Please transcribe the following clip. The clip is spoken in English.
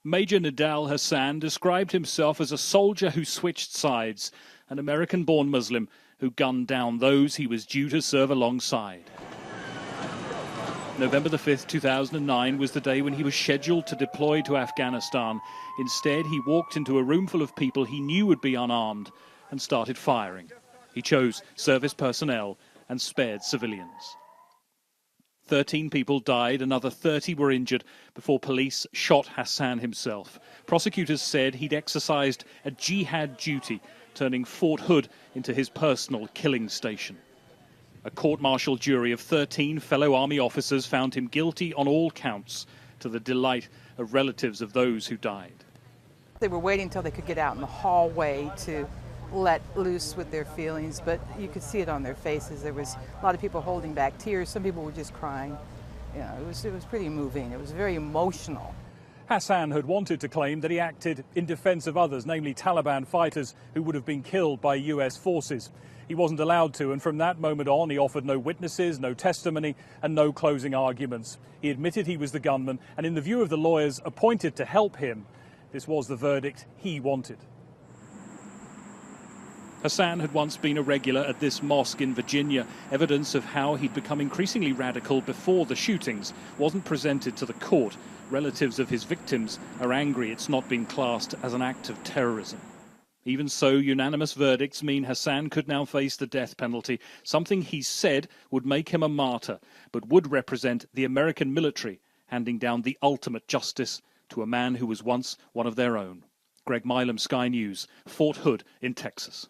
Major Nidal Hasan described himself as a soldier who switched sides, an American-born Muslim who gunned down those he was due to serve alongside. November the 5th, 2009 was the day when he was scheduled to deploy to Afghanistan. Instead, he walked into a room full of people he knew would be unarmed and started firing. He chose service personnel and spared civilians. 13 people died, another 30 were injured before police shot Hasan himself. Prosecutors said he'd exercised a jihad duty, turning Fort Hood into his personal killing station. A court-martial jury of 13 fellow army officers found him guilty on all counts, to the delight of relatives of those who died. They were waiting until they could get out in the hallway to let loose with their feelings, but you could see it on their faces. There was a lot of people holding back tears. Some people were just crying. You know, it was pretty moving. It was very emotional. Hasan had wanted to claim that he acted in defense of others, namely Taliban fighters who would have been killed by US forces. He wasn't allowed to, and from that moment on, he offered no witnesses, no testimony, and no closing arguments. He admitted he was the gunman, and in the view of the lawyers appointed to help him, this was the verdict he wanted. Hasan had once been a regular at this mosque in Virginia. Evidence of how he'd become increasingly radical before the shootings wasn't presented to the court. Relatives of his victims are angry it's not been classed as an act of terrorism. Even so, unanimous verdicts mean Hasan could now face the death penalty, something he said would make him a martyr, but would represent the American military handing down the ultimate justice to a man who was once one of their own. Greg Milam, Sky News, Fort Hood in Texas.